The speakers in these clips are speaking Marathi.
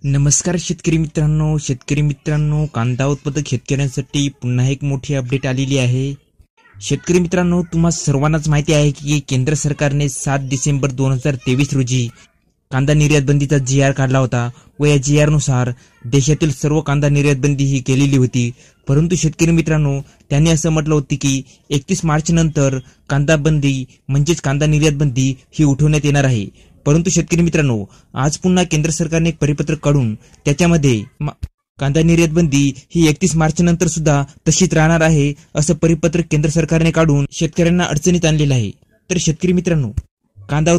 नमस्कार शेतकरी मित्रांनो, कांदा उत्पादक शेतकऱ्यांसाठी पुन्हा एक मोठी अपडेट आलेली आहे। शेतकरी मित्रांनो, तुम्हा सर्वांनाच माहिती आहे की केंद्र सरकारने 7 डिसेंबर 2023 रोजी कांदा निर्यात बंदीचा GR काढला होता व या GR नुसार देशातील सर्व कांदा निर्यात बंदी ही केलेली होती। परंतु शेतकरी मित्रांनो, त्यांनी असं म्हटलं होतं की 31 मार्च नंतर कांदा बंदी म्हणजेच कांदा निर्यात बंदी ही उठवण्यात येणार आहे। परंतु शेतकरी मित्रांनो, आज पुन्हा केंद्र सरकारने एक परिपत्रक काढून त्याच्यामध्ये कांदा निर्यात बंदी ही 31 मार्च नंतर सुद्धा तशीच राहणार आहे असं परिपत्रक केंद्र सरकारने काढून शेतकऱ्यांना अडचणीत आणलेलं आहे। तर शेतकरी मित्रांनो, कांदा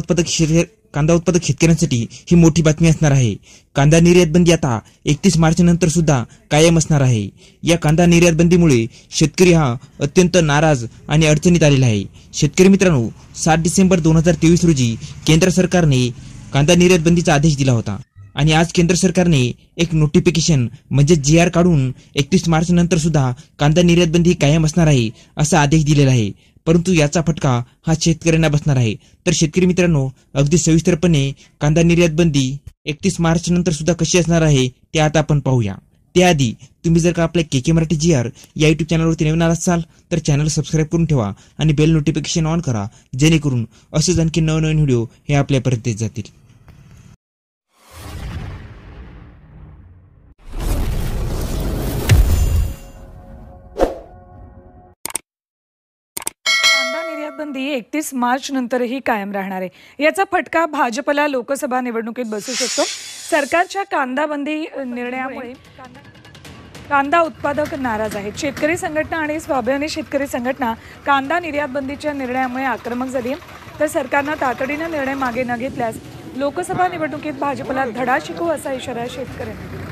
उत्पादक शेतकऱ्यांसाठी ही मोठी बातमी असणार आहे। कांदा निर्यात बंदी आता 31 मार्च नंतर सुद्धा कायम असणार आहे। या कांदा निर्यात बंदीमुळे शेतकरी हा अत्यंत नाराज आणि अडचणीत आलेला आहे। शेतकरी मित्रांनो, 7 डिसेंबर 2023 रोजी केंद्र सरकारने कांदा निर्यात बंदीचा आदेश दिला होता आणि आज केंद्र सरकारने एक नोटिफिकेशन म्हणजे GR काढून 31 मार्च नंतर सुद्धा कांदा निर्यात बंदी कायम असणार आहे असा आदेश दिलेला आहे। परंतु याचा फटका हा शेतकऱ्यांना बसणार आहे। तर शेतकरी मित्रांनो, अगदी सविस्तरपणे कांदा निर्यात बंदी 31 मार्च नंतर सुद्धा कशी असणार आहे ते आता आपण पाहूया। त्याआधी तुम्ही जर का आपल्या KK मराठी GR या YouTube चॅनलवरती नवीन आलात असाल तर चॅनल सबस्क्राईब करून ठेवा आणि बेल नोटिफिकेशन ऑन करा, जेणेकरून असेच आणखी नवनवीन व्हिडिओ हे आपल्यापर्यंत येत जातील। बंदी 31 मार्च नंतरही कायम राहणार आहे। याचा फटका भाजपला लोकसभा निवडणुकीत बसू शकतो। सरकारच्या कांदा बंदी निर्णयामुळे कांदा उत्पादक नाराज आहेत। शेतकरी संघटना आणि स्वाभिमानी शेतकरी संघटना कांदा निर्यात बंदीच्या निर्णयामुळे आक्रमक झाली आहे। तर सरकारने तातडीने निर्णय मागे न घेतल्यास लोकसभा निवडणुकीत भाजपला धडा शिकवू असा इशारा शेतकऱ्यांनी दिला।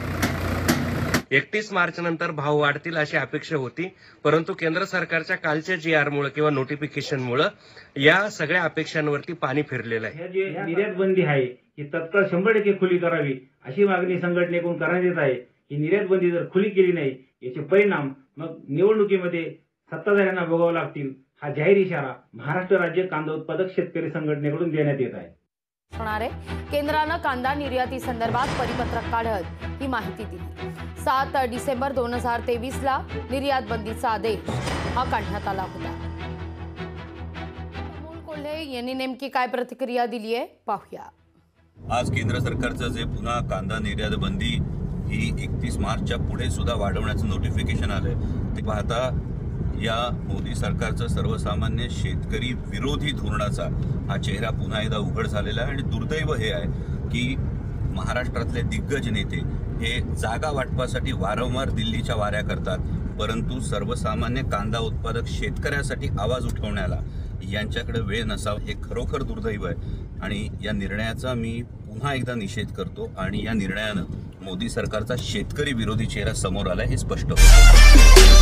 31 मार्च नंतर भाव वाढतील अशी अपेक्षा होती, परंतु केंद्र सरकारच्या कालच्या GR मुळे किंवा नोटिफिकेशन मुळे या सगळ्या अपेक्षांवरती पाणी फिरलेलं आहे। जी निर्यात बंदी आहे ही तत्काळ 100% खुली करावी अशी मागणी संघटनेकडून करण्यात येत आहे। ही निर्यात बंदी जर खुली केली नाही याचे परिणाम मग निवडणुकीमध्ये सत्ताधाऱ्यांना भोगावे लागतील हा जाहीर इशारा महाराष्ट्र राज्य कांदा उत्पादक शेतकरी संघटनेकडून देण्यात येत आहे। केंद्रानं कांदा निर्याती संदर्भात परिपत्रक काढत ही माहिती दिली। 7 डिसेंबर 2023 ला निर्यात बंदीचा आदेश हा काढण्यात आला होता। अमोल कोल्हे यांनी नेमकी काय प्रतिक्रिया दिली आहे पाहूया। आज केंद्र सरकारचं जे पुन्हा कांदा निर्यात बंदी ही 31 मार्चच्या पुढे सुद्धा वाढवण्याचं नोटिफिकेशन आलंय, ते पाहता या मोदी सरकारचं सर्वसामान्य शेतकरी विरोधी धोरणाचा हा चेहरा पुन्हा एकदा उघड झालेला आहे। आणि दुर्दैव हे आहे की महाराष्ट्रातले दिग्गज नेते हे जागा वाटपासाठी वारंवार दिल्लीच्या वाऱ्या करतात, परंतु सर्वसामान्य कांदा उत्पादक शेतकऱ्यासाठी आवाज उठवण्याला यांच्याकडे वेळ नसावा हे खरोखर दुर्दैव आहे। आणि या निर्णयाचा मी पुन्हा एकदा निषेध करतो आणि या निर्णयानं मोदी सरकारचा शेतकरी विरोधी चेहरा समोर आला हे स्पष्ट होतं।